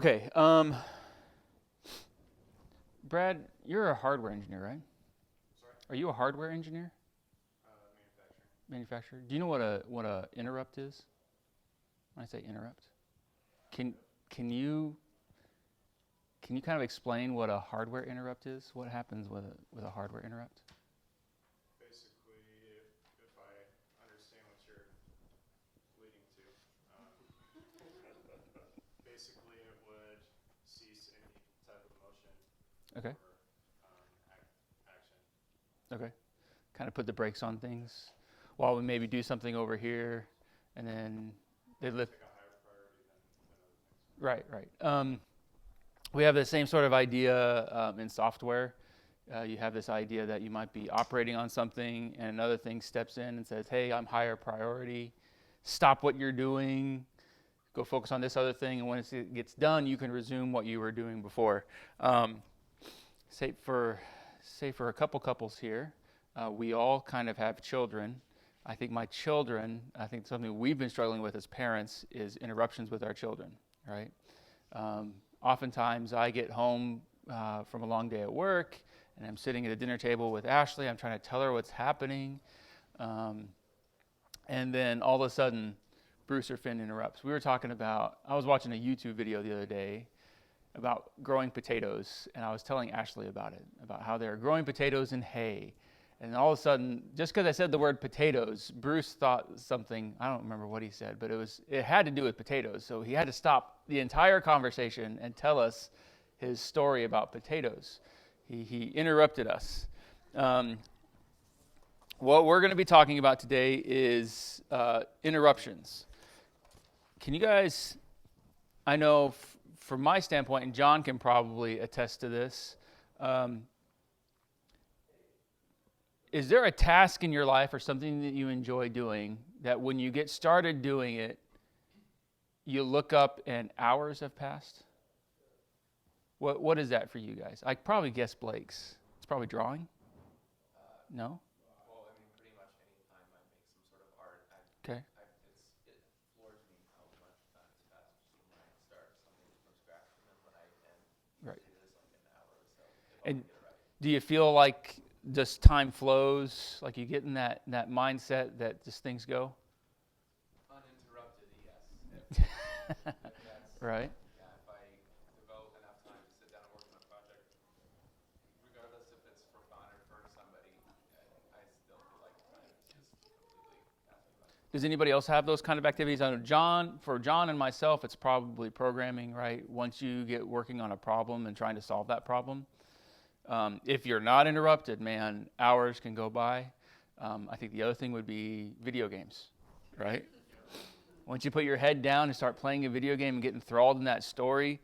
Okay, Brad, you're a hardware engineer, right? Sorry? Are you a hardware engineer? Manufacturing. Manufacturer? Do you know what a interrupt is? When I say interrupt, can can you can you kind of explain what a hardware interrupt is? What happens with a hardware interrupt? Basically, if I understand what you're leading to, um, basically it would cease any type of motion Okay, or action. okay. Kind of put the brakes on things while we maybe do something over here, and then they lift. Take a higher priority than other things. Right, right. We have the same sort of idea in software. You have this idea that you might be operating on something, and another thing steps in and says, "Hey, I'm higher priority. Stop what you're doing. Go focus on this other thing." And when it gets done, you can resume what you were doing before. Um, say for a couple couples here, we all kind of have children. I think I think something we've been struggling with as parents is interruptions with our children, right? Oftentimes I get home from a long day at work and I'm sitting at a dinner table with Ashley. I'm trying to tell her what's happening. Um, and then all of a sudden, Bruce or Finn interrupts. I was watching a YouTube video the other day about growing potatoes, and I was telling Ashley about it, about how they're growing potatoes in hay. And all of a sudden, just because I said the word potatoes, Bruce thought something, I don't remember what he said, but it had to do with potatoes. So he had to stop the entire conversation and tell us his story about potatoes. He interrupted us. What we're going to be talking about today is interruptions. Can you guys, I know from my standpoint, and John can probably attest to this, is there a task in your life or something that you enjoy doing that when you get started doing it, you look up and hours have passed? What is that for you guys? I probably guess Blake's. It's probably drawing? No? Well, I mean, pretty much any time I make some sort of art, Okay. it floors me how much time has passed just when I start something from scratch, and then when I end, Right. usually there's like an hour or so if I And get it right. do you feel like just time flows, like you get in that mindset that just things go? Uninterrupted, yes. If that's, Right? yeah, if I devote enough time to sit down and work on a project, regardless if it's for fun or for somebody, I still feel like time is just completely passing by. Does anybody else have those kind of activities? I know for John and myself, it's probably programming, right? Once you get working on a problem and trying to solve that problem, if you're not interrupted, man, hours can go by. I think the other thing would be video games, right? Once you put your head down and start playing a video game and get enthralled in that story,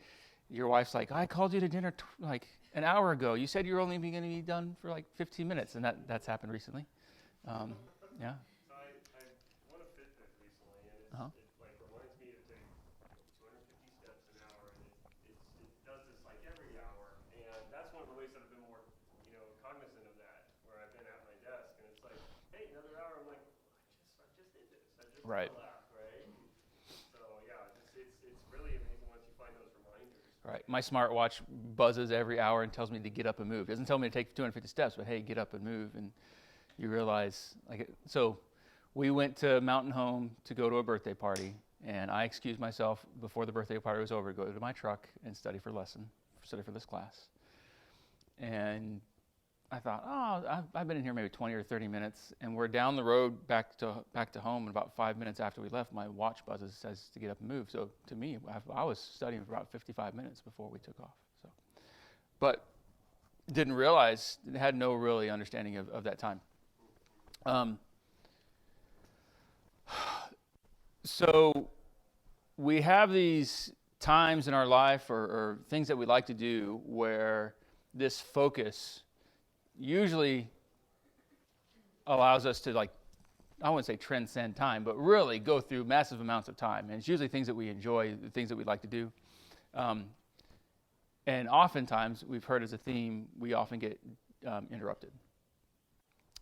your wife's like, "I called you to dinner like an hour ago. You said you were only going to be done for like 15 minutes," and that's happened recently. Yeah. So I won a Fitbit recently, and Uh-huh. it like reminds me to take 250 steps an hour, and it does this like every hour, and that's one of the ways that I've been more, cognizant of that, where I've been at my desk, and it's like, hey, another hour. I'm like, I just did this. I just Right. left, right? So yeah, it's really amazing once you find those reminders. Right. My smartwatch buzzes every hour and tells me to get up and move. It doesn't tell me to take 250 steps, but hey, get up and move. And you realize, so we went to Mountain Home to go to a birthday party, and I excused myself before the birthday party was over to go to my truck and study for this class. And I thought, I've been in here maybe 20 or 30 minutes, and we're down the road back to home. And about 5 minutes after we left, my watch buzzes, says to get up and move. So to me, I was studying for about 55 minutes before we took off. So, but didn't realize, had no really understanding of that time. So we have these times in our life or things that we like to do where this focus usually allows us to, I wouldn't say transcend time, but really go through massive amounts of time. And it's usually things that we enjoy, the things that we like to do. And oftentimes, we've heard as a theme, we often get interrupted.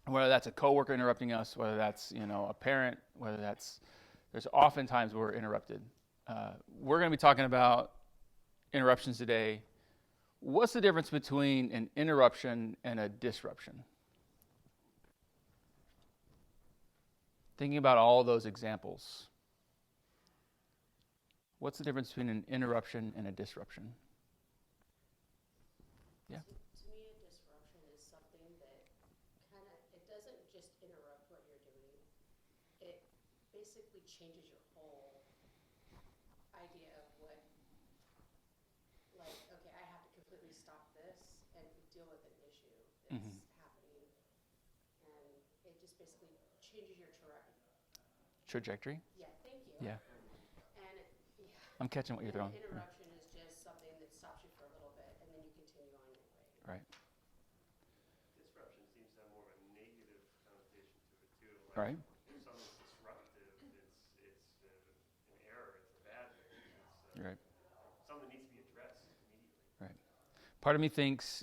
Whether that's a coworker interrupting us, whether that's a parent, there's oftentimes we're interrupted. We're going to be talking about interruptions today, what's the difference between an interruption and a disruption? Thinking about all those examples, what's the difference between an interruption and a disruption? Yeah. To me, a disruption is something that it doesn't just interrupt what you're doing. It basically changes your whole idea of what, like, okay, I have to completely stop this and deal with an issue that's happening. And it just basically changes your Trajectory? Yeah, thank you. Yeah. And I'm catching what you're throwing. An interruption is just something that stops you for a little bit and then you continue on your way. Right. Disruption seems to have more of a negative connotation to it too. Right. If something's disruptive, it's an error, it's a bad thing. Right. Something needs to be addressed immediately. Right. Part of me thinks,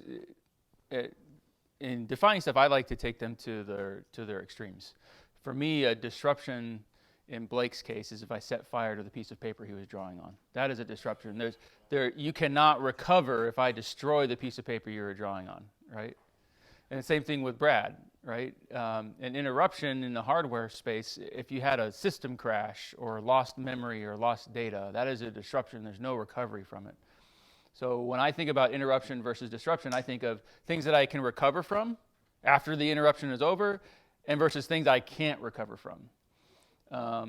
in defining stuff, I like to take them to their extremes. For me, a disruption in Blake's case is if I set fire to the piece of paper he was drawing on. That is a disruption. You cannot recover if I destroy the piece of paper you were drawing on, right? And the same thing with Brad, right? An interruption in the hardware space, if you had a system crash or lost memory or lost data, that is a disruption. There's no recovery from it. So when I think about interruption versus disruption, I think of things that I can recover from after the interruption is over and versus things I can't recover from. I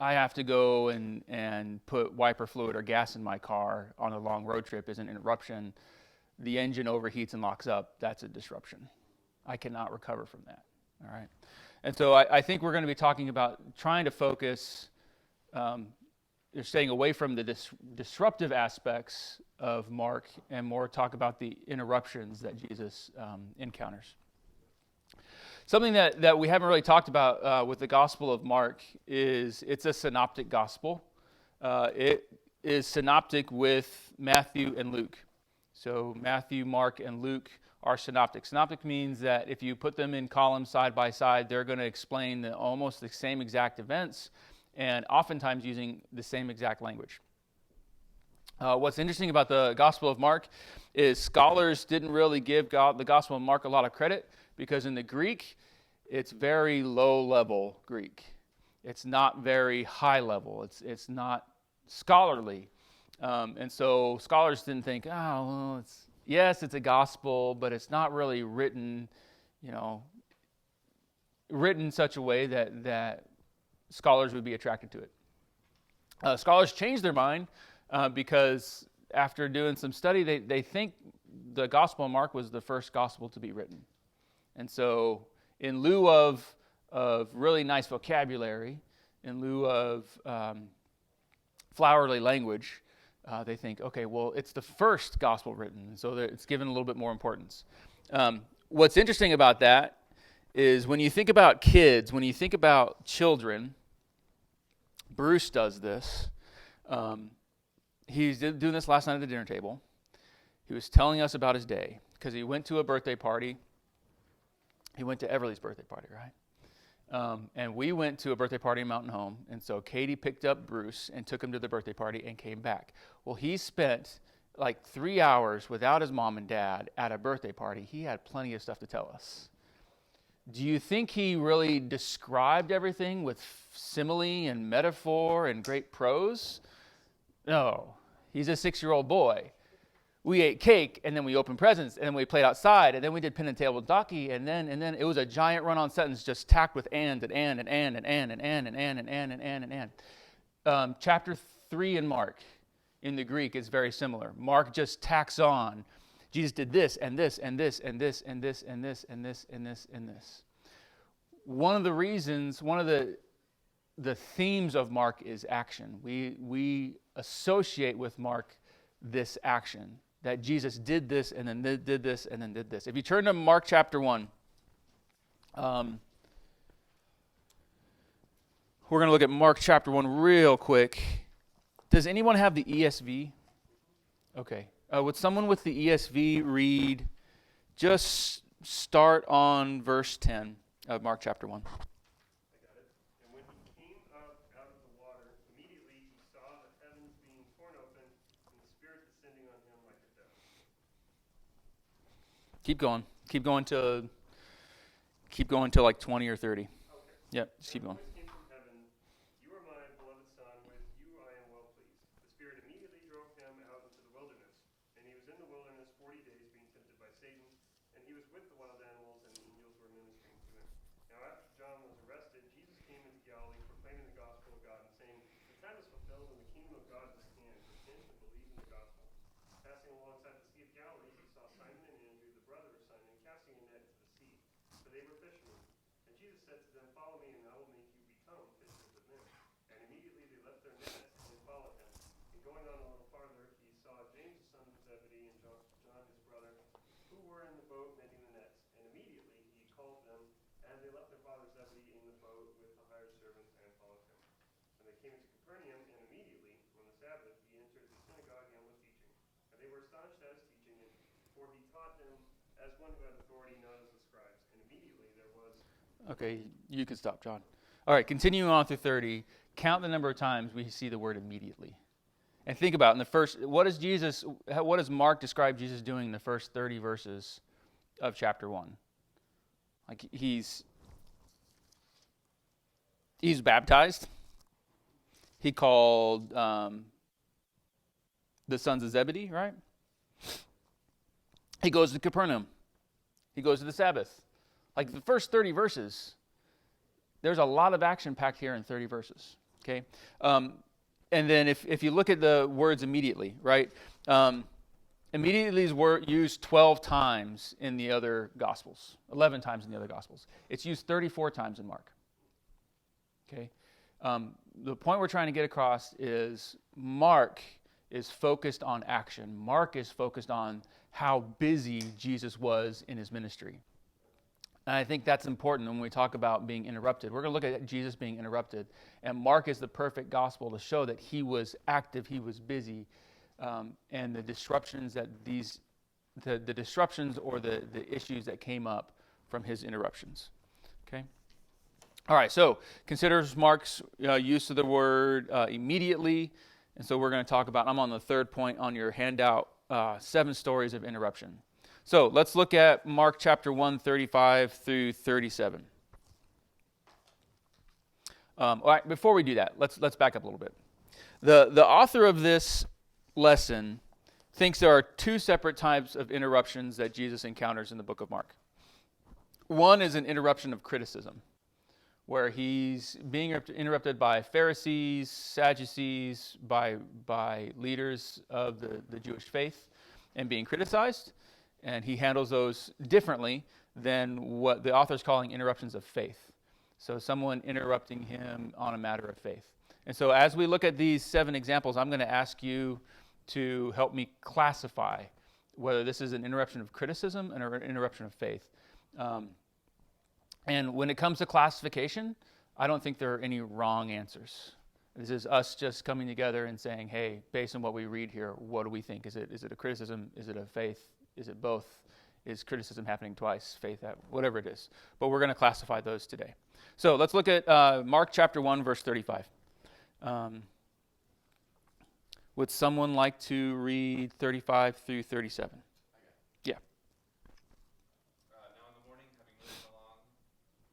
have to go and put wiper fluid or gas in my car on a long road trip is an interruption. The engine overheats and locks up. That's a disruption. I cannot recover from that. All right. And so I think we're going to be talking about trying to focus, staying away from the disruptive aspects of Mark and more talk about the interruptions that Jesus encounters. Something that we haven't really talked about with the Gospel of Mark is it's a synoptic gospel. It is synoptic with Matthew and Luke. So Matthew, Mark, and Luke are synoptic. Synoptic means that if you put them in columns side by side, they're going to explain almost the same exact events and oftentimes using the same exact language. What's interesting about the Gospel of Mark is scholars didn't really give the Gospel of Mark a lot of credit because in the Greek, it's very low-level Greek. It's not very high level. It's not scholarly. And so scholars didn't think, it's a gospel, but it's not really written in such a way that scholars would be attracted to it. Scholars changed their mind because after doing some study, they think the Gospel of Mark was the first gospel to be written. And so in lieu of really nice vocabulary, in lieu of flowery language, they think, okay, well, it's the first gospel written, so it's given a little bit more importance. What's interesting about that is when you think about kids, when you think about children, Bruce does this. He's doing this last night at the dinner table. He was telling us about his day because he went to a birthday party. He went to Everly's birthday party, right? And we went to a birthday party in Mountain Home. And so Katie picked up Bruce and took him to the birthday party and came back. Well, he spent like 3 hours without his mom and dad at a birthday party. He had plenty of stuff to tell us. Do you think he really described everything with simile and metaphor and great prose? No. He's a 6-year-old boy. We ate cake, and then we opened presents, and then we played outside, and then we did pin and tail with Docky, and then it was a giant run-on sentence just tacked with and. Chapter 3 in Mark, in the Greek, is very similar. Mark just tacks on. Jesus did this, and this, and this, and this, and this, and this, and this, and this, and this. One of the reasons, one of the themes of Mark is action. We associate with Mark this action. That Jesus did this, and then did this, and then did this. If you turn to Mark chapter 1, we're going to look at Mark chapter 1 real quick. Does anyone have the ESV? Okay. Would someone with the ESV read, just start on verse 10 of Mark chapter 1. I got it. And when he came up out of the water, immediately he saw the heavens being torn open Keep going. Keep going to like 20 or 30. Okay. Yep, just keep And a going. voice came from heaven, "You are my beloved Son, with you I am well pleased." The Spirit immediately drove him out into the wilderness, and he was in the wilderness 40 days being tempted by Satan, and he was with the wild animals, and the angels were ministering to him. Now after John was arrested, Jesus came into Galilee, proclaiming the gospel of God and saying, "The time is fulfilled and the kingdom of God is at hand. Repent and believe in the gospel." Passing alongside the Sea of Galilee, he saw Simon and Andrew, the brother of Simon, casting a net into the sea, for they were fishermen. And Jesus said to them, "Follow me, and I will make you become fishers of men." And immediately they left their nets and followed him. And going on a little farther, he saw James the son of Zebedee and John his brother, who were in the boat mending the nets. And immediately he called them, and they left their father Zebedee in the boat with the hired servants and followed him. And they came into Capernaum, and immediately, on the Sabbath, he entered the synagogue and was teaching. And they were astonished at his teaching, for he taught them as one who had authority, not as the scribes. And immediately there was... Okay, you can stop, John. All right, continuing on through 30, count the number of times we see the word immediately. And think about in the first, what does Mark describe Jesus doing in the first 30 verses of chapter 1? Like he's baptized. He called the sons of Zebedee, right? He goes to Capernaum. He goes to the Sabbath. Like the first 30 verses, there's a lot of action packed here in 30 verses, okay? And then if you look at the words immediately, right? Immediately is used 12 times in the other Gospels, 11 times in the other Gospels. It's used 34 times in Mark, okay? The point we're trying to get across is Mark is focused on action. Mark is focused on how busy Jesus was in his ministry. And I think that's important when we talk about being interrupted. We're going to look at Jesus being interrupted. And Mark is the perfect gospel to show that he was active, he was busy, and the disruptions that the disruptions or the issues that came up from his interruptions. Okay? All right, so consider Mark's use of the word immediately. And so we're going to talk about, I'm on the third point on your handout, 7 stories of interruption. So let's look at Mark chapter 1, 35 through 37. All right, before we do that, let's back up a little bit. The author of this lesson thinks there are 2 separate types of interruptions that Jesus encounters in the book of Mark. One is an interruption of criticism, where he's being interrupted by Pharisees, Sadducees, by leaders of the Jewish faith, and being criticized. And he handles those differently than what the author is calling interruptions of faith. So someone interrupting him on a matter of faith. And so as we look at these 7 examples, I'm going to ask you to help me classify whether this is an interruption of criticism or an interruption of faith. And when it comes to classification, I don't think there are any wrong answers. This is us just coming together and saying, hey, based on what we read here, what do we think? Is it a criticism? Is it a faith? Is it both? Is criticism happening twice? Faith, whatever it is. But we're going to classify those today. So let's look at Mark chapter 1, verse 35. Would someone like to read 35 through 37? Yeah. Now in the morning, having moved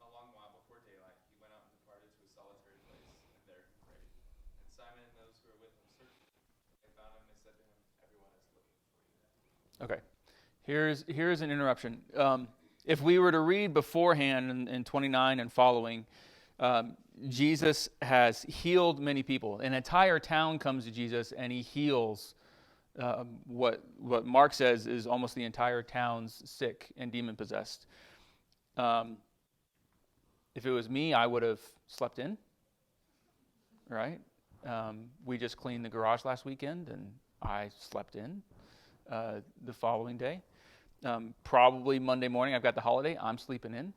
a long while before daylight, he went out and departed to a solitary place, and there he prayed. And Simon and those who were with him searched. They found him and said to him, "Everyone is looking for you." Okay. Here's an interruption. If we were to read beforehand in 29 and following, Jesus has healed many people. An entire town comes to Jesus and he heals what Mark says is almost the entire town's sick and demon-possessed. If it was me, I would have slept in, right? We just cleaned the garage last weekend and I slept in the following day. Probably Monday morning, I've got the holiday, I'm sleeping in.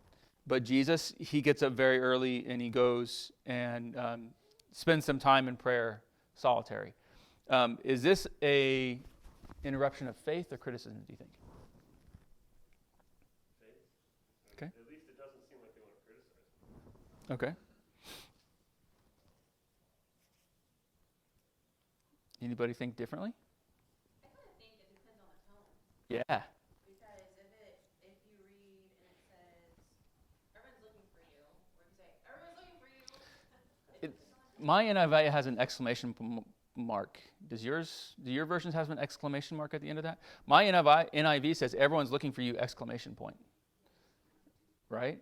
But Jesus, he gets up very early and he goes and spends some time in prayer, solitary. Is this a interruption of faith or criticism, do you think? Faith. Okay. At least it doesn't seem like they want to criticize him. Okay. Anybody think differently? I kind of think it depends on the tone. Yeah. Because if it My NIV has an exclamation mark. Do your versions have an exclamation mark at the end of that? My NIV says everyone's looking for you, exclamation point. Right?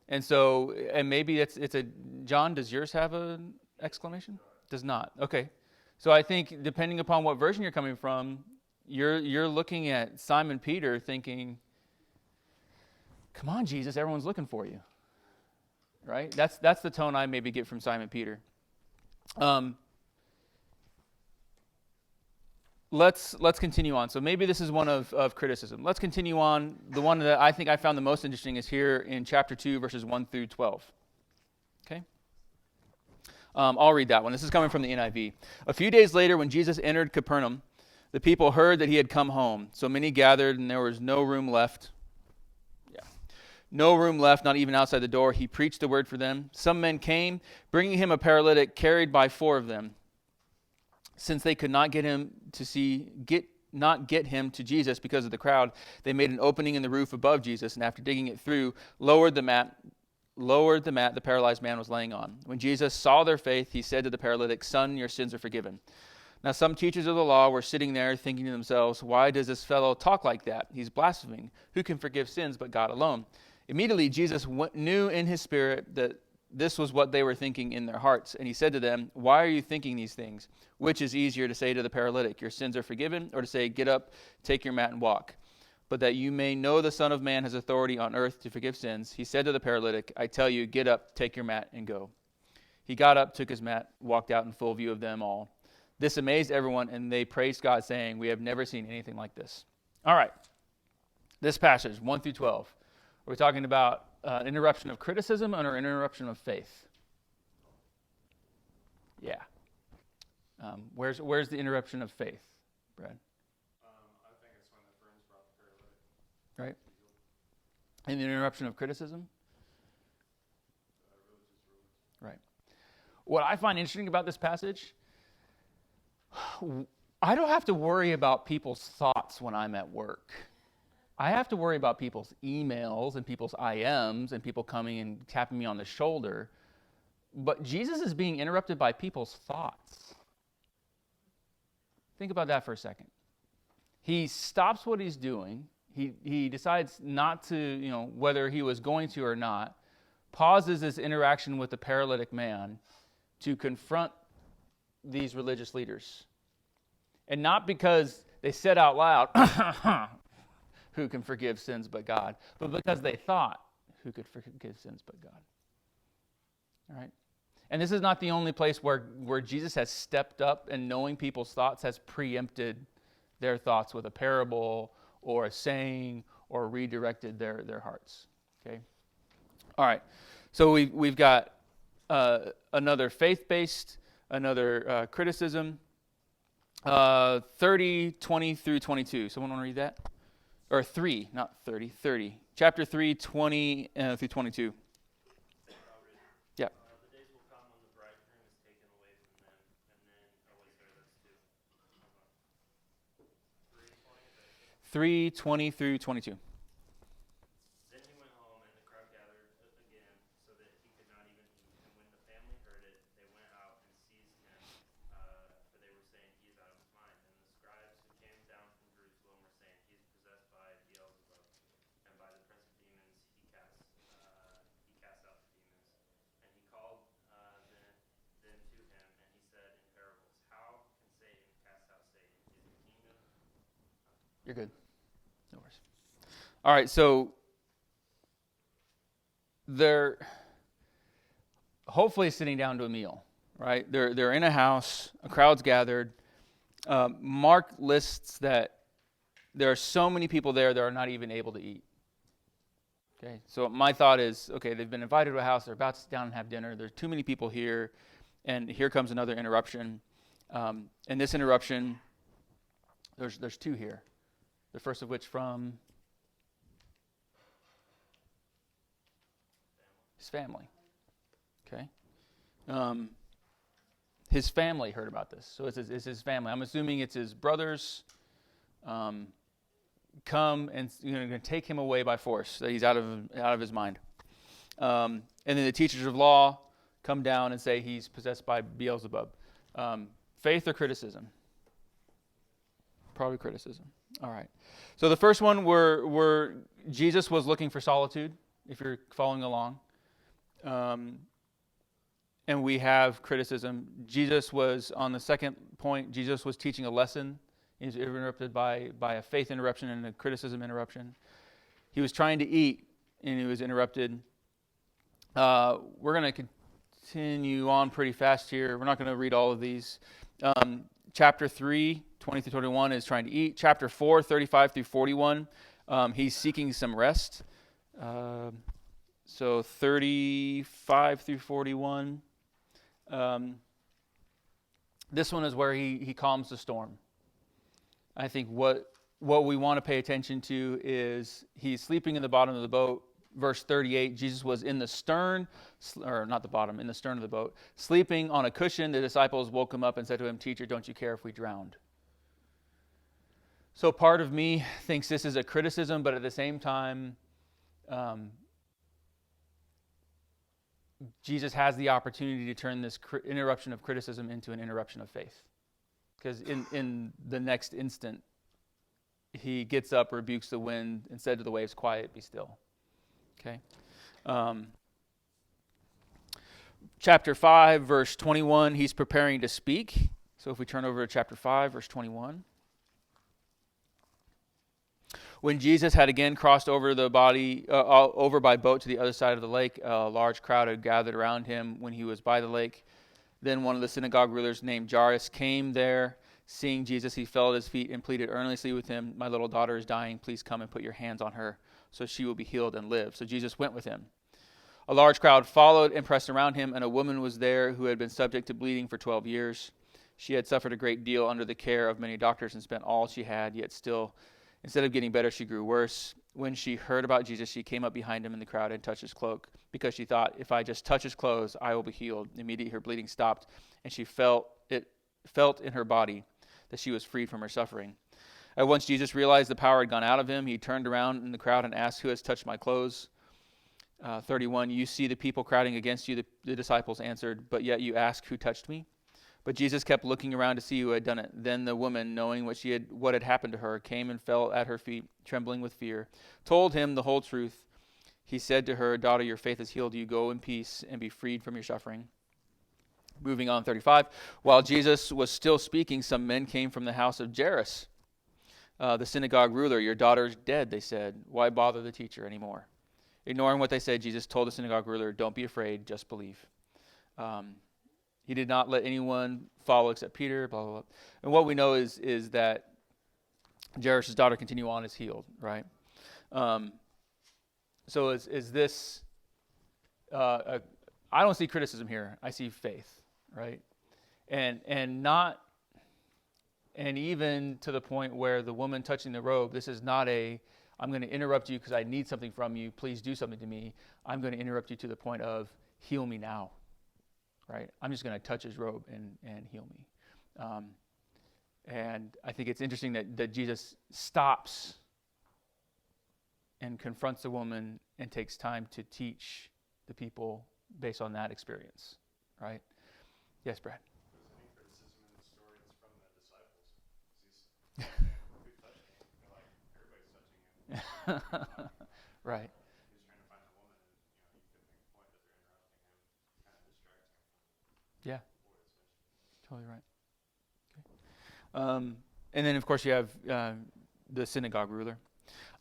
And so, and maybe it's a, John, does yours have an exclamation? Does not. Okay. So I think depending upon what version you're coming from, you're looking at Simon Peter thinking, come on, Jesus, everyone's looking for you. Right? That's the tone I maybe get from Simon Peter. Let's continue on. So maybe this is one of criticism. Let's continue on. The one that I think I found the most interesting is here in chapter 2, verses 1 through 12. Okay? I'll read that one. This is coming from the NIV. A few days later, when Jesus entered Capernaum, the people heard that he had come home. So many gathered, and there was no room left. No room left, not even outside the door. He preached the word for them. Some men came, bringing him a paralytic carried by 4 of them. Since they could not get him to Jesus because of the crowd, they made an opening in the roof above Jesus, and after digging it through, lowered the mat the paralyzed man was laying on. When Jesus saw their faith, he said to the paralytic, "Son, your sins are forgiven." Now some teachers of the law were sitting there thinking to themselves, "Why does this fellow talk like that? He's blaspheming. Who can forgive sins but God alone?" Immediately Jesus knew in his spirit that this was what they were thinking in their hearts. And he said to them, "Why are you thinking these things? Which is easier to say to the paralytic, 'Your sins are forgiven,' or to say, 'Get up, take your mat and walk'? But that you may know the Son of Man has authority on earth to forgive sins," he said to the paralytic, "I tell you, get up, take your mat, and go." He got up, took his mat, walked out in full view of them all. This amazed everyone, and they praised God, saying, "We have never seen anything like this." All right. This passage, 1 through 12. Are we talking about an interruption of criticism or an interruption of faith? Yeah. Where's the interruption of faith, Brad? I think it's when the friends brought the paralytic. Right. And the interruption of criticism? Religious rulers. Right. What I find interesting about this passage, I don't have to worry about people's thoughts when I'm at work. I have to worry about people's emails and people's IMs and people coming and tapping me on the shoulder. But Jesus is being interrupted by people's thoughts. Think about that for a second. He stops what he's doing. He decides not to, whether he was going to or not, pauses his interaction with the paralytic man to confront these religious leaders. And not because they said out loud, "Who can forgive sins but God?" but because they thought, "Who could forgive sins but God?" All right? And this is not the only place where Jesus has stepped up and knowing people's thoughts has preempted their thoughts with a parable or a saying or redirected their hearts. Okay? All right. So we've got another faith-based, another criticism. 30, 20 through 22. Someone want to read that? Or 3, not 30, 30. Chapter 3, 20 through 22. Yeah. The days will come when the bridegroom is taken away from them, and then, that's 2. 3:20 through 22. Then he went home, and the crowd gathered again, so that he could not even eat. And when the family heard it, they went out and seized him, for they were saying, "He is out of his mind." And the scribes who came down from Jerusalem were saying, "He is possessed by Beelzebub, and by the prince of demons he casts out the demons." And he called them to him, and he said in parables, "How can Satan cast out Satan? Is the kingdom..." You're good. No worries. All right, so they're hopefully sitting down to a meal, right? They're in a house, a crowd's gathered. Mark lists that there are so many people there that are not even able to eat. Okay, so my thought is, okay, they've been invited to a house, they're about to sit down and have dinner, there's too many people here, and here comes another interruption. And this interruption, there's 2 here. The first of which from his family. Okay? His family heard about this. So it's his family. I'm assuming it's his brothers come and going to take him away by force, that he's out of his mind. And then the teachers of law come down and say he's possessed by Beelzebub. Faith or criticism? Probably criticism. All right. So the first one were Jesus was looking for solitude, if you're following along. And we have criticism. Jesus was, on the second point, Jesus was teaching a lesson. He was interrupted by a faith interruption and a criticism interruption. He was trying to eat, and he was interrupted. We're going to continue on pretty fast here. We're not going to read all of these. Chapter 3, 20 through 21 is trying to eat. Chapter 4, 35 through 41, he's seeking some rest. So 35 through 41. This one is where he calms the storm. I think what we want to pay attention to is he's sleeping in the bottom of the boat. Verse 38, Jesus was in the stern, or not the bottom, in the stern of the boat, sleeping on a cushion. The disciples woke him up and said to him, "Teacher, don't you care if we drowned?" So part of me thinks this is a criticism, but at the same time, Jesus has the opportunity to turn this interruption of criticism into an interruption of faith. Because in the next instant, he gets up, rebukes the wind, and said to the waves, "Quiet, be still." Okay. Chapter 5, verse 21, he's preparing to speak. So if we turn over to chapter 5, verse 21. When Jesus had again crossed over over by boat to the other side of the lake, a large crowd had gathered around him when he was by the lake. Then one of the synagogue rulers named Jairus came there. Seeing Jesus, he fell at his feet and pleaded earnestly with him, "My little daughter is dying. Please come and put your hands on her, so she will be healed and live." So Jesus went with him. A large crowd followed and pressed around him, and a woman was there who had been subject to bleeding for 12 years. She had suffered a great deal under the care of many doctors and spent all she had, yet still, instead of getting better, she grew worse. When she heard about Jesus, she came up behind him in the crowd and touched his cloak, because she thought, "If I just touch his clothes, I will be healed." Immediately her bleeding stopped, and she felt in her body that she was freed from her suffering. At once Jesus realized the power had gone out of him. He turned around in the crowd and asked, "Who has touched my clothes?" 31, "You see the people crowding against you," the disciples answered, "but yet you ask, 'Who touched me?'" But Jesus kept looking around to see who had done it. Then the woman, knowing what had happened to her, came and fell at her feet, trembling with fear, told him the whole truth. He said to her, "Daughter, your faith has healed you. Go in peace and be freed from your suffering." Moving on, 35. While Jesus was still speaking, some men came from the house of Jairus, the synagogue ruler. "Your daughter's dead," they said. "Why bother the teacher anymore?" Ignoring what they said, Jesus told the synagogue ruler, "Don't be afraid, just believe." He did not let anyone follow except Peter, blah, blah, blah. And what we know is that Jairus' daughter continue on is healed, right? So is this, I don't see criticism here. I see faith, right? And even to the point where the woman touching the robe, this is not "I'm going to interrupt you because I need something from you. Please do something to me." I'm going to interrupt you to the point of, "Heal me now." Right? I'm just going to touch his robe and heal me. And I think it's interesting that Jesus stops and confronts the woman and takes time to teach the people based on that experience. Right? Yes, Brad? If there's any criticism in the story, it's from the disciples. 'Cause he's saying, "Who touched me?" They're like, "Everybody's touching him." Right. He's trying to find the woman, and you could make a point that they're interrupting him, kind of distracting him from Yeah, what his mission. totally right. Okay. And then, of course, you have the synagogue ruler.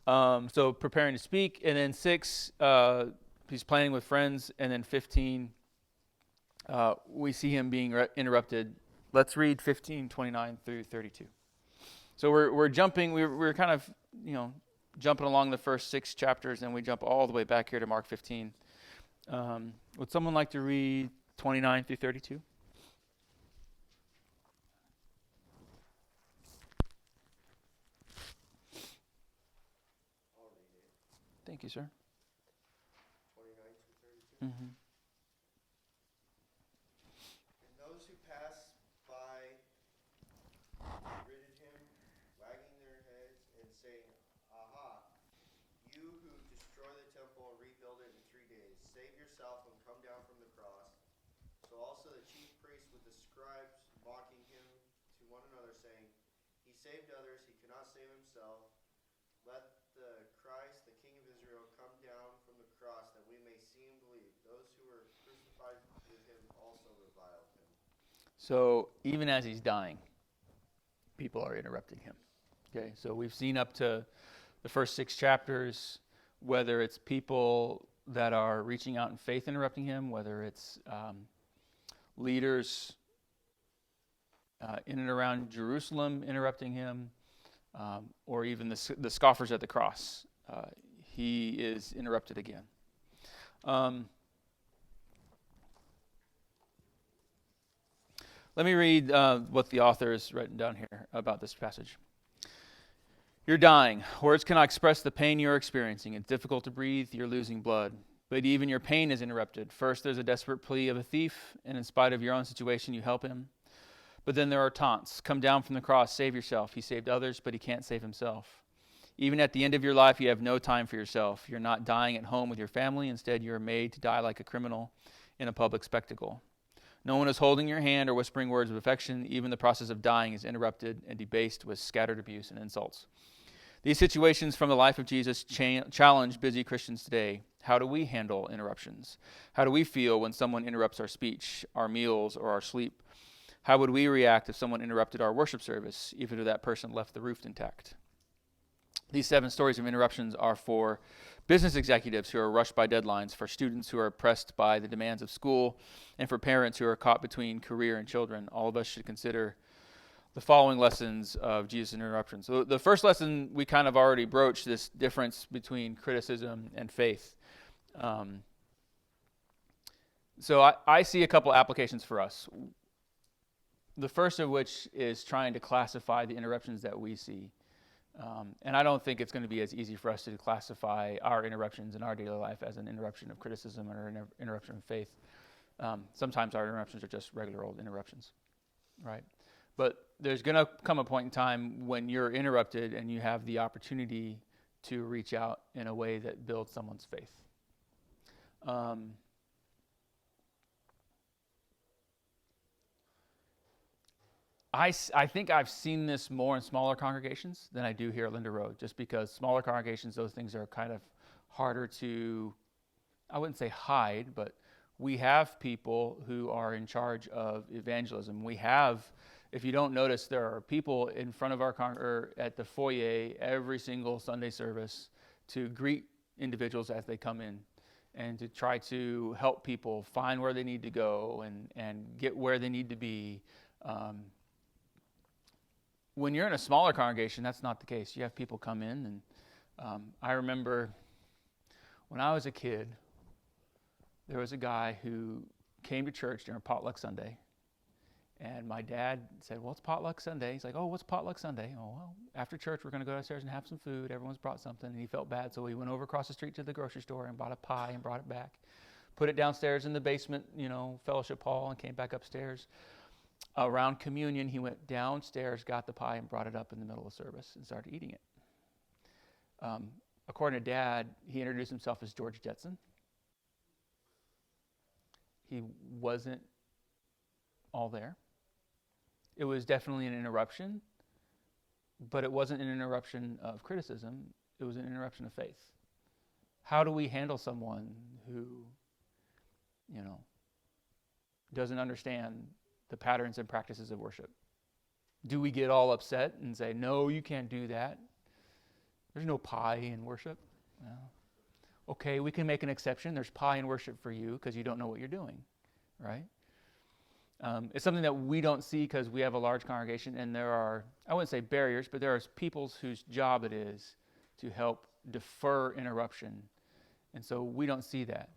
So preparing to speak. And then 6, he's planning with friends. And then 15, we see him being interrupted. Let's read 15:29 through 32. So we're jumping. We're kind of jumping along the first 6 chapters, and we jump all the way back here to Mark 15. Would someone like to read 29 through 32? I'll read it. Thank you, sir. 29 through 32. Mm-hmm. And those who passed by greeted him, wagging their heads and saying, "Aha, you who destroy the temple and rebuild it in 3 days, save yourself and come down from the cross. So also the chief priests with the scribes mocking him to one another, saying, He saved others, he cannot save himself. Let the Christ, the King of Israel, come down from the cross, that we may see and believe. Those who were crucified with him also reviled him. So even as he's dying, people are interrupting him. Okay, so we've seen up to the first 6 chapters, whether it's people that are reaching out in faith interrupting him, whether it's leaders in and around Jerusalem interrupting him, or even the scoffers at the cross. He is interrupted again. Let me read what the author has written down here about this passage. You're dying. Words cannot express the pain you're experiencing. It's difficult to breathe. You're losing blood. But even your pain is interrupted. First, there's a desperate plea of a thief, and in spite of your own situation, you help him. But then there are taunts. Come down from the cross. Save yourself. He saved others, but he can't save himself. Even at the end of your life, you have no time for yourself. You're not dying at home with your family. Instead, you are made to die like a criminal in a public spectacle. No one is holding your hand or whispering words of affection. Even the process of dying is interrupted and debased with scattered abuse and insults. These situations from the life of Jesus challenge busy Christians today. How do we handle interruptions? How do we feel when someone interrupts our speech, our meals, or our sleep? How would we react if someone interrupted our worship service, even if that person left the roof intact? These 7 stories of interruptions are for business executives who are rushed by deadlines, for students who are pressed by the demands of school, and for parents who are caught between career and children. All of us should consider the following lessons of Jesus' interruptions. So the first lesson, we kind of already broached this difference between criticism and faith. So I see a couple applications for us. The first of which is trying to classify the interruptions that we see. And I don't think it's going to be as easy for us to classify our interruptions in our daily life as an interruption of criticism or an interruption of faith. Sometimes our interruptions are just regular old interruptions, right? But there's going to come a point in time when you're interrupted and you have the opportunity to reach out in a way that builds someone's faith. I think I've seen this more in smaller congregations than I do here at Linda Road, just because smaller congregations, those things are kind of harder to, I wouldn't say hide, but we have people who are in charge of evangelism. We have, if you don't notice, there are people in front of our or at the foyer every single Sunday service to greet individuals as they come in and to try to help people find where they need to go and get where they need to be. When you're in a smaller congregation, that's not the case. You have people come in, and I remember when I was a kid, there was a guy who came to church during Potluck Sunday, and my dad said, well, it's Potluck Sunday. He's like, oh, what's Potluck Sunday? Oh, well, after church, we're going to go downstairs and have some food. Everyone's brought something, and he felt bad, so he went over across the street to the grocery store and bought a pie and brought it back, put it downstairs in the basement, fellowship hall, and came back upstairs. Around communion, he went downstairs, got the pie, and brought it up in the middle of service and started eating it. According to Dad, he introduced himself as George Jetson. He wasn't all there. It was definitely an interruption, but it wasn't an interruption of criticism. It was an interruption of faith. How do we handle someone who, doesn't understand the patterns and practices of worship? Do we get all upset and say, no, you can't do that? There's no pie in worship. No. Okay, we can make an exception. There's pie in worship for you because you don't know what you're doing, right? It's something that we don't see because we have a large congregation, and there are, I wouldn't say barriers, but there are people whose job it is to help defer interruption, and so we don't see that.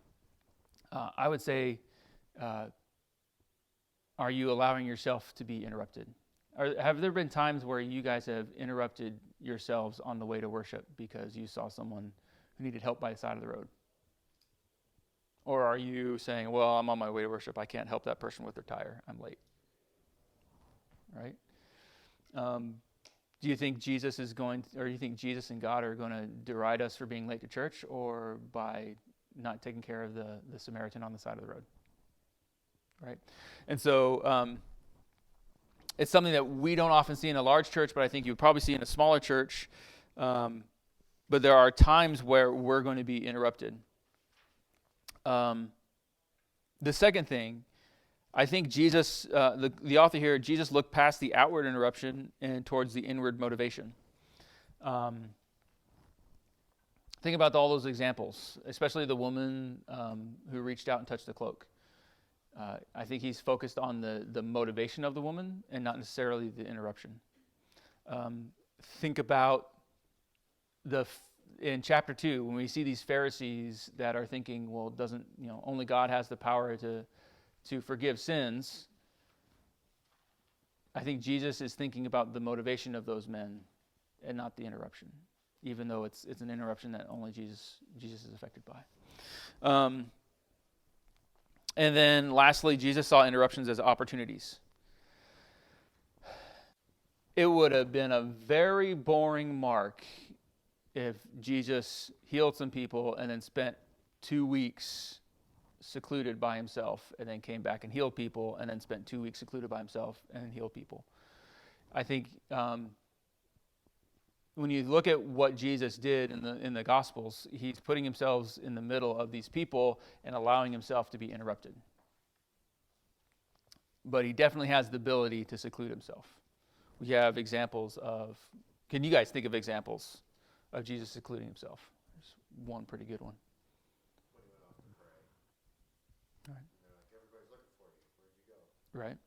I would say, are you allowing yourself to be interrupted? Have there been times where you guys have interrupted yourselves on the way to worship because you saw someone who needed help by the side of the road? Or are you saying, well, I'm on my way to worship. I can't help that person with their tire. I'm late. Right? Do you think Jesus is do you think Jesus and God are going to deride us for being late to church, or by not taking care of the Samaritan on the side of the road? right? And so it's something that we don't often see in a large church, but I think you would probably see in a smaller church. But there are times where we're going to be interrupted. The second thing, I think Jesus, the author here, Jesus looked past the outward interruption and towards the inward motivation. Think about all those examples, especially the woman who reached out and touched the cloak. I think he's focused on the motivation of the woman and not necessarily the interruption. Think about in chapter 2, when we see these Pharisees that are thinking, well, only God has the power to forgive sins. I think Jesus is thinking about the motivation of those men and not the interruption, even though it's an interruption that only Jesus is affected by. And then lastly, Jesus saw interruptions as opportunities. It would have been a very boring mark if Jesus healed some people and then spent 2 weeks secluded by himself and then came back and healed people and then spent 2 weeks secluded by himself and healed people. I think when you look at what Jesus did in the Gospels, he's putting himself in the middle of these people and allowing himself to be interrupted. But he definitely has the ability to seclude himself. We have examples of, can you guys think of examples of Jesus secluding himself? There's one pretty good one. When he went off to pray. Right. Like, everybody's looking for you. Where'd you go? Right.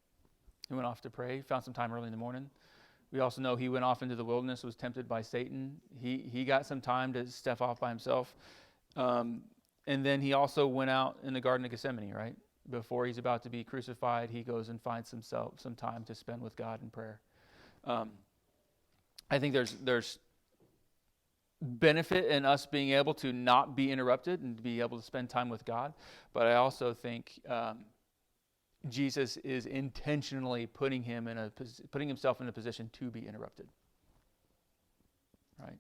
He went off to pray, found some time early in the morning. We also know he went off into the wilderness, was tempted by Satan. He got some time to step off by himself. And then he also went out in the Garden of Gethsemane, right? Before he's about to be crucified, he goes and finds himself some time to spend with God in prayer. I think there's benefit in us being able to not be interrupted and to be able to spend time with God. But I also think Jesus is intentionally putting himself in a position to be interrupted. Right?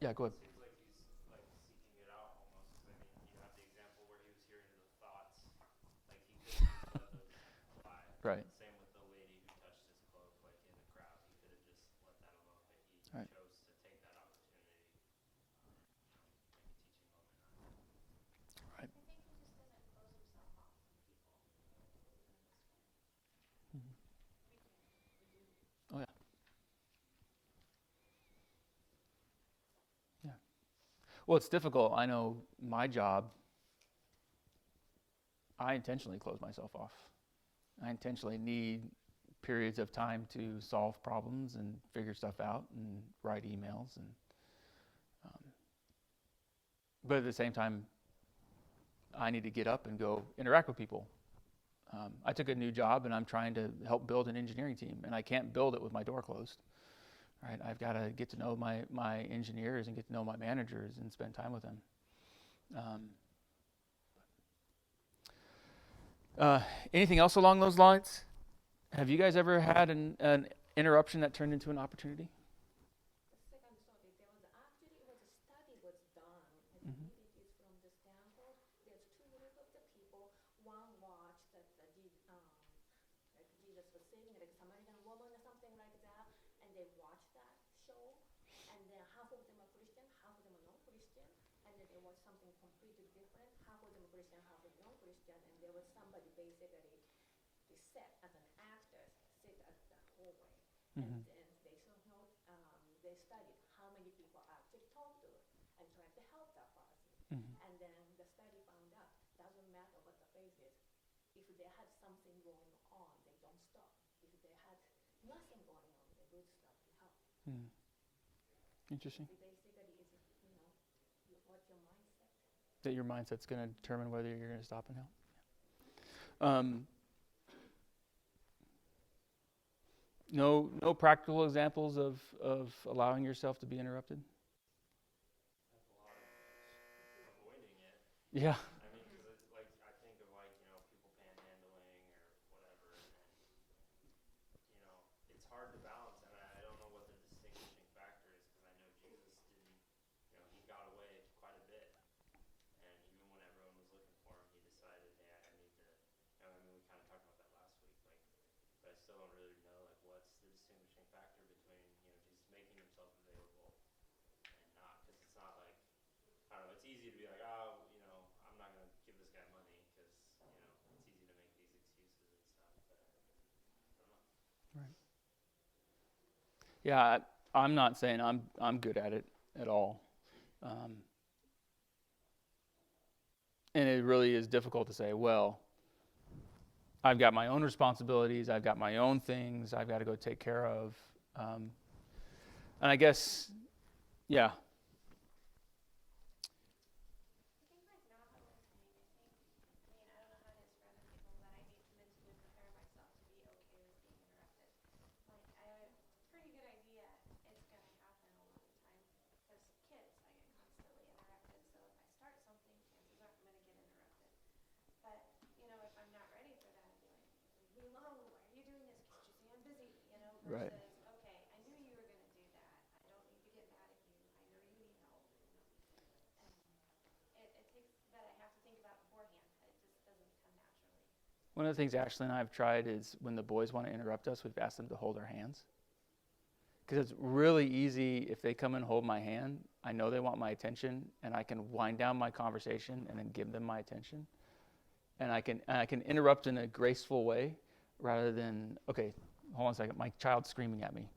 Yeah, go ahead. It seems like he's like seeking it out almost. I mean, you have the example where he was hearing the thoughts, like he could have just let those by. Right. Same with the lady who touched his cloak, like in the crowd, he could have just let that alone, but he Right. chose to take that opportunity, like a teaching moment. I think he just doesn't close himself off from people. Oh, yeah. Yeah. Well, it's difficult. I know my job, I intentionally close myself off. I intentionally need periods of time to solve problems and figure stuff out and write emails. But at the same time, I need to get up and go interact with people. I took a new job and I'm trying to help build an engineering team, and I can't build it with my door closed. Right? I've got to get to know my engineers and get to know my managers and spend time with them. Anything else along those lines? Have you guys ever had an interruption that turned into an opportunity? The second story, there was actually a study was done. I Mhm. believe it is from the Stanford. There's two groups of the people. One watched like Jesus was saving like a Samaritan woman or something like that, and they watched that show. And then half of them are Christian, half of them are non-Christian, and then they watched something completely different. Half of them are Christian, half of them non-Christian, and there was somebody basically they set as an actor, sit at the hallway, Mhm. and then they they studied how many people actually talk to and tried to help that person. Mhm. And then the study found out doesn't matter what the face is. If they had something going on, they don't stop. If they had nothing going on, they would stop to help. Mhm. Interesting. It basically is, what's your mindset? That your mindset's going to determine whether you're going to stop and help. No practical examples of allowing yourself to be interrupted? That's a lot of avoiding it. Yeah. I mean, because it's like, I think of like, people panhandling or whatever, and it's hard to balance, and I don't know what the distinguishing factor is, because I know Jesus didn't, he got away quite a bit, and even when everyone was still don't really know like what's the distinguishing factor between Jesus making himself available and not, because it's not like, I don't know, it's easy to be like, oh, I'm not gonna give this guy money because it's easy to make these excuses and stuff, but I don't know. Right. Yeah, I'm not saying I'm good at it at all. And it really is difficult to say, well, I've got my own responsibilities, I've got my own things I've got to go take care of. And I guess, yeah. I think like not the listening, I don't know how it is for other people, but I need to mentally prepare myself to be okay with being interrupted. Like, I have a pretty good idea it's going to happen a lot of the time. Because kids, I get constantly interrupted, so if I start something, chances are I'm going to get interrupted. But, if I'm not ready for that, I'd be like, leave me alone, why are you doing this? Can't you see I'm busy? Right. Versus, okay, I knew you were going to do that. I don't need to get mad at you. I know you need help, And it takes that I have to think about beforehand. It just doesn't come naturally. One of the things Ashley and I have tried is when the boys want to interrupt us, we've asked them to hold our hands. Because it's really easy if they come and hold my hand, I know they want my attention, and I can wind down my conversation and then give them my attention. And I can interrupt in a graceful way rather than, okay, hold on a second, my child's screaming at me.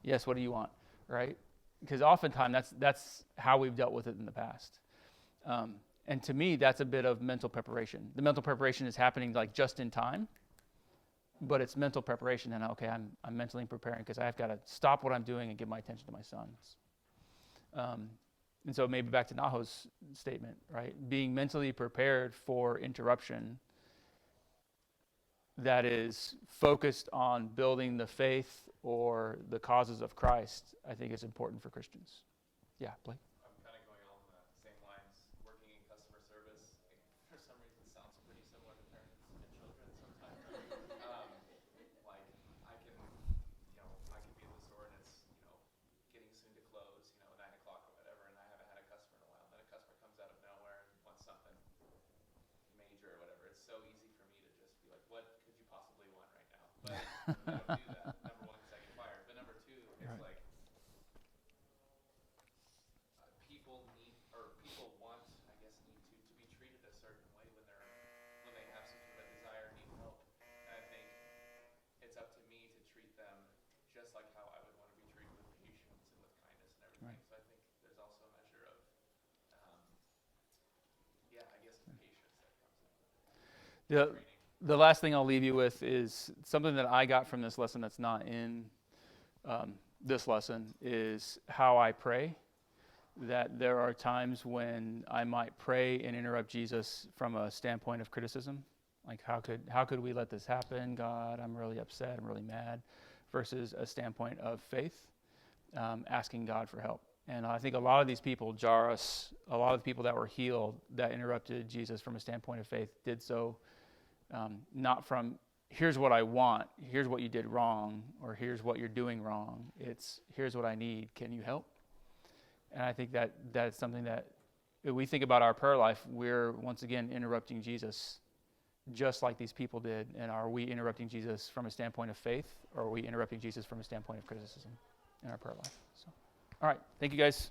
Yes, what do you want, right? Because oftentimes that's how we've dealt with it in the past. And to me, that's a bit of mental preparation. The mental preparation is happening like just in time, but it's mental preparation. And okay, I'm mentally preparing because I've got to stop what I'm doing and give my attention to my sons. And so maybe back to Naho's statement, right? Being mentally prepared for interruption that is focused on building the faith or the causes of Christ, I think is important for Christians. Yeah, Blake? I'm kind of going along the same lines. Working in customer service, for some reason, sounds pretty similar to parents and children sometimes. Like, I can be at the store and it's, getting soon to close, 9 o'clock or whatever, and I haven't had a customer in a while. And then a customer comes out of nowhere and wants something major or whatever. It's so easy for me to just be like, what could you possibly want right now? But I don't do that. Number one, because I get fired. But number two, it's Right. like, people want, I guess, need to be treated a certain way when they have some sort of desire, need help. And I think it's up to me to treat them just like how I would want to be treated, with patience and with kindness and everything. Right. So I think there's also a measure of, I guess, patience that comes in with it. Training. The last thing I'll leave you with is something that I got from this lesson that's not in this lesson is how I pray. That there are times when I might pray and interrupt Jesus from a standpoint of criticism. Like, how could we let this happen? God, I'm really upset, I'm really mad. Versus a standpoint of faith, asking God for help. And I think a lot of these people, Jairus, a lot of the people that were healed that interrupted Jesus from a standpoint of faith did so not from, here's what I want, here's what you did wrong, or here's what you're doing wrong. It's, here's what I need, can you help? And I think that's something that if we think about our prayer life, we're once again interrupting Jesus just like these people did. And are we interrupting Jesus from a standpoint of faith, or are we interrupting Jesus from a standpoint of criticism in our prayer life? So, all right. Thank you, guys.